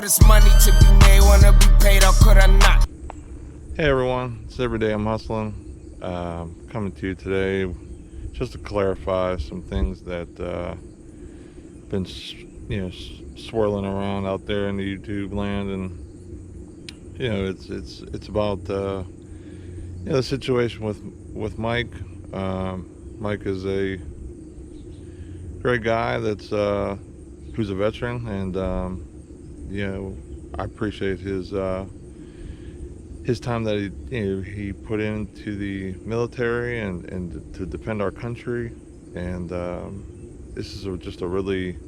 this money to be made, wanna be paid, or could I not? Hey everyone, it's Everyday I'm Hustling. Coming to you today just to clarify some things that been swirling around out there in the YouTube land, and it's about the situation with Mike. Mike is a great guy that's who's a veteran, and I appreciate his time that he put into the military and to defend our country. And this is just a really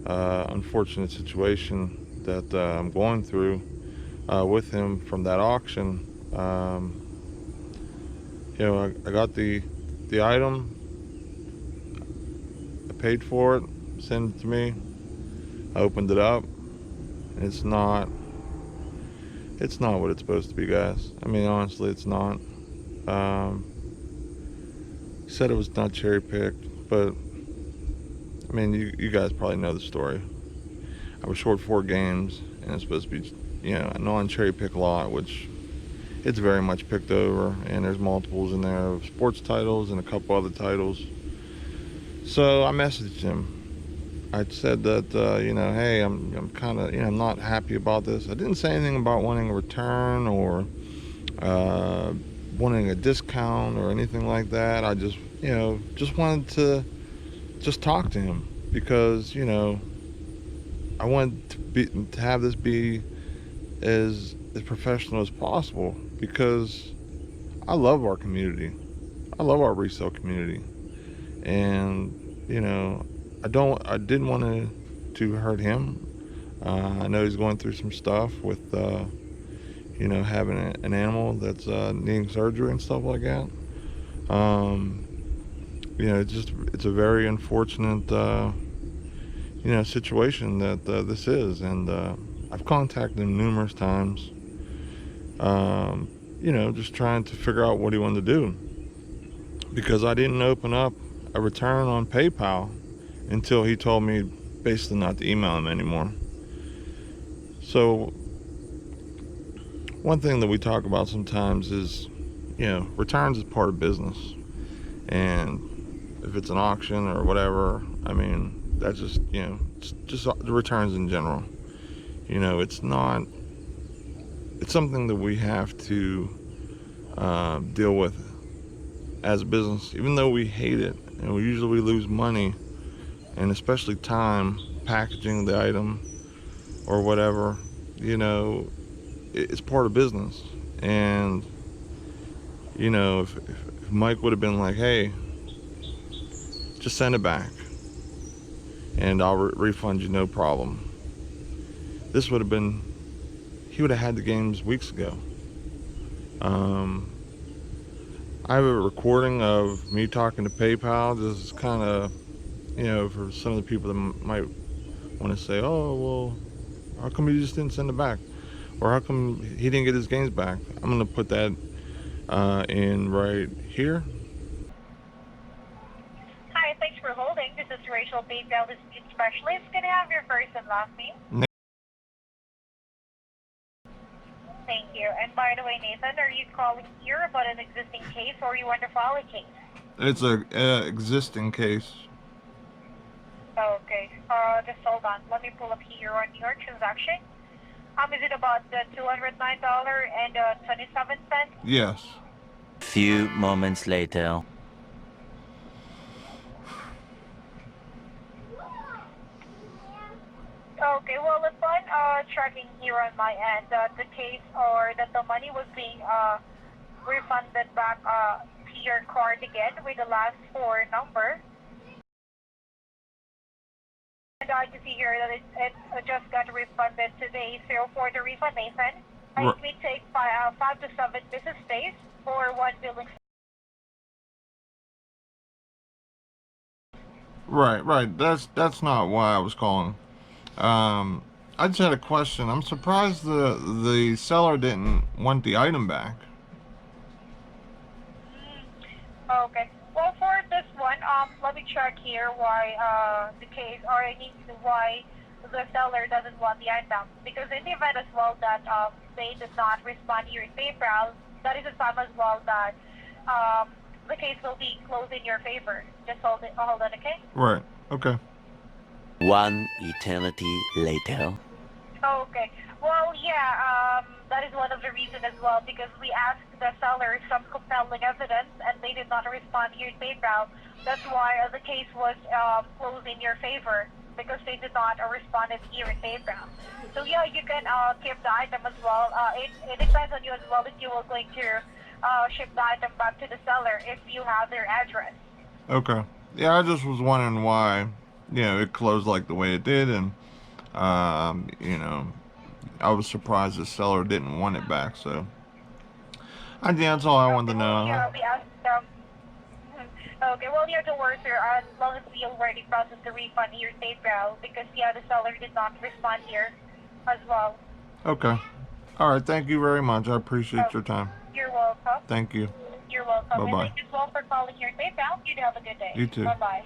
unfortunate situation that I'm going through with him from that auction. I got the item, I paid for it, sent it to me. I opened it up, and it's not what it's supposed to be, guys. I mean, honestly, it's not. He said it was not cherry picked, but I mean, you guys probably know the story. I was short 4 games, and it's supposed to be, a non-cherry pick lot, which it's very much picked over, and there's multiples in there of sports titles and a couple other titles. So I messaged him. I said that, hey, I'm kind of, I'm not happy about this. I didn't say anything about wanting a return or wanting a discount or anything like that. I just, just wanted to just talk to him because, I wanted to have this be as professional as possible because I love our community. I love our resale community, and I didn't want to hurt him. I know he's going through some stuff with having an animal that's needing surgery and stuff like that. It's a very unfortunate situation that this is, and I've contacted him numerous times, just trying to figure out what he wanted to do, because I didn't open up a return on PayPal until he told me basically not to email him anymore. So one thing that we talk about sometimes is, returns is part of business, and if it's an auction or whatever, I mean, that's just, just the returns in general. It's something that we have to deal with as a business, even though we hate it, and we usually lose money, and especially time packaging the item or whatever. It's part of business. And if Mike would have been like, hey, just send it back and I'll refund you, no problem, he would have had the games weeks ago. I have a recording of me talking to PayPal. This is kind of, for some of the people that might want to say, oh, well, how come you just didn't send it back? Or how come he didn't get his games back? I'm going to put that in right here. Hi, thanks for holding. This is Rachel, PayPal Dispute Specialist. Can I have your first and last name? Thank you. And by the way, Nathan, are you calling here about an existing case, or you want to file a case? It's a existing case. Okay. Just hold on. Let me pull up here on your transaction. Is it about the $209.27? Yes. Few moments later. Okay, well, upon tracking here on my end, the case, or that the money was being refunded back to your card again with the last 4 number. And I can see here that it just got refunded today. So for the refund, Nathan, it may take 5 to 7 business days for one billing. Right. That's not why I was calling. I just had a question. I'm surprised the seller didn't want the item back. Okay. Well, for this one, let me check here why the case, or I mean why the seller doesn't want the item. Because in the event as well that they did not respond to your PayPal, that is a time as well that the case will be closed in your favor. Just hold on, okay? Right. Okay. One eternity later. Okay. Well, yeah, that is one of the reasons as well, because we asked the seller some compelling evidence and they did not respond to your PayPal. That's why the case was closed in your favor, because they did not respond to your PayPal. So yeah, you can keep the item as well. It depends on you as well if you are going to ship the item back to the seller if you have their address. Okay. Yeah, I just was wondering why, it closed like the way it did, and I was surprised the seller didn't want it back. So, that's all I wanted to know. Yeah, we asked okay, well, yeah, don't worry, sir. As long as we already processed the refund in your PayPal, because yeah, the seller did not respond here as well. Okay. All right. Thank you very much. I appreciate your time. You're welcome. Thank you. You're welcome. Bye-bye. And thank you as well for calling your PayPal. You have a good day. You too. Bye-bye.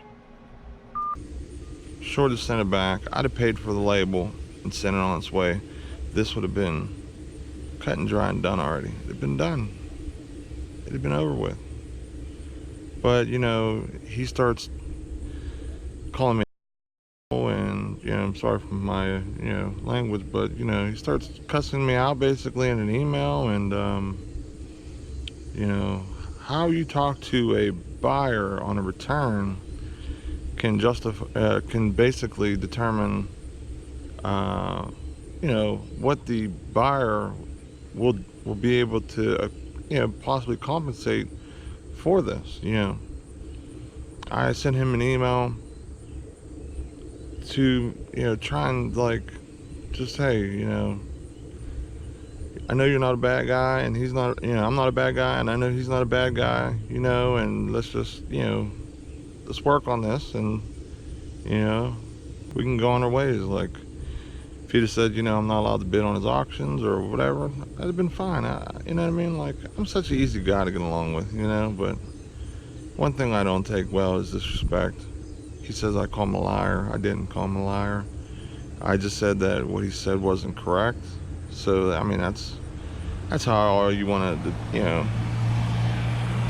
Short of sent it back. I'd have paid for the label and sent it on its way. This would have been cut and dry and done already. It'd have been done. It'd have been over with. But, he starts calling me, and, I'm sorry for my, language, but, he starts cussing me out basically in an email, and, how you talk to a buyer on a return can basically determine, what the buyer will be able to, possibly compensate for this. I sent him an email to, try and just, hey, I know you're not a bad guy, and he's not, I'm not a bad guy, and I know he's not a bad guy, and let's just, let's work on this, and, we can go on our ways. Like, if he'd have said, I'm not allowed to bid on his auctions or whatever, that'd have been fine. You know what I mean? Like, I'm such an easy guy to get along with, but one thing I don't take well is disrespect. He says I call him a liar. I didn't call him a liar. I just said that what he said wasn't correct. So, I mean, that's how you want to,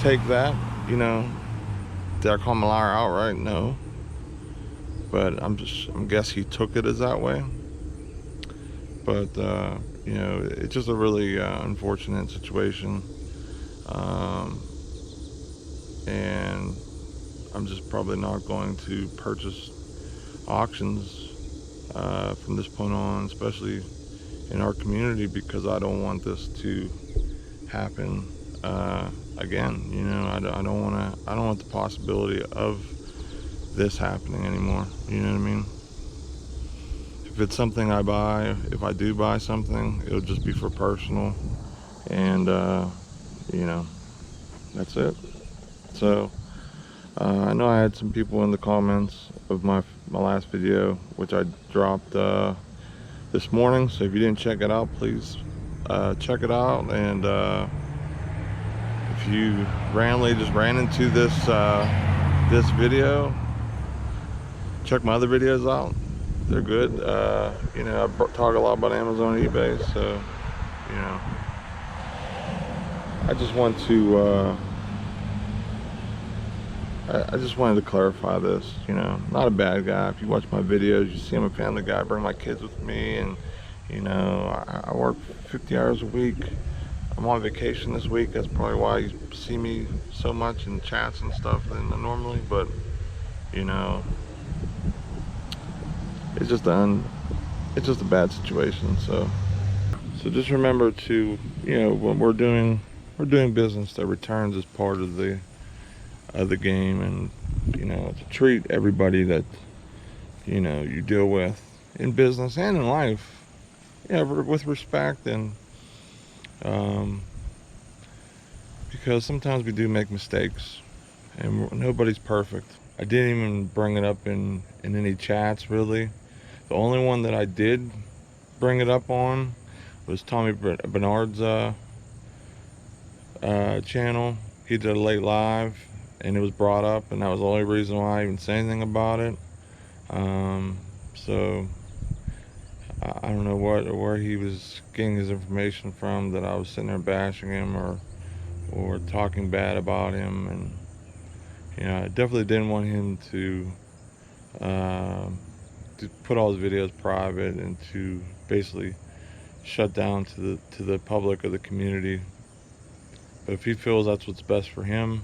take that, Did I call him a liar outright? No. But I guess he took it as that way. But, it's just a really unfortunate situation. And I'm just probably not going to purchase auctions from this point on, especially in our community, because I don't want this to happen again. I don't want the possibility of this happening anymore. You know what I mean? If it's something I buy, if I do buy something, it'll just be for personal, and that's it. So I know I had some people in the comments of my last video, which I dropped this morning. So if you didn't check it out, please check it out. And if you randomly just ran into this video, check my other videos out. They're good. I talk a lot about Amazon and eBay, so I just want to I just wanted to clarify this. Not a bad guy. If you watch my videos, you see I'm a family guy. I bring my kids with me, and I work 50 hours a week. I'm on vacation this week. That's probably why you see me so much in chats and stuff than normally. But it's just a bad situation. So just remember to, when we're doing business, that returns is part of the game, and to treat everybody that you deal with in business and in life, with respect, and because sometimes we do make mistakes, and nobody's perfect. I didn't even bring it up in any chats, really. The only one that I did bring it up on was Tommy Bernard's channel. He did a late live, and it was brought up, and that was the only reason why I even say anything about it. So I don't know where he was getting his information from, that I was sitting there bashing him or talking bad about him. And I definitely didn't want him to put all his videos private and to basically shut down to the public or the community. But if he feels that's what's best for him,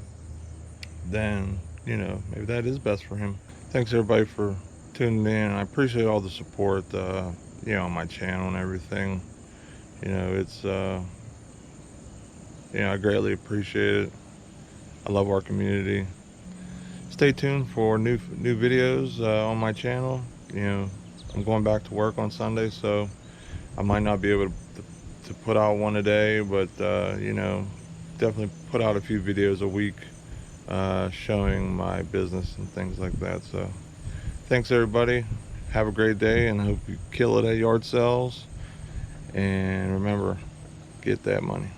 then maybe that is best for him. Thanks everybody for tuning in. I appreciate all the support on my channel and everything. It's I greatly appreciate it. I love our community. Stay tuned for new videos on my channel. I'm going back to work on Sunday, so I might not be able to put out one a day, but definitely put out a few videos a week showing my business and things like that. So thanks everybody. Have a great day, and I hope you kill it at yard sales. And remember, get that money.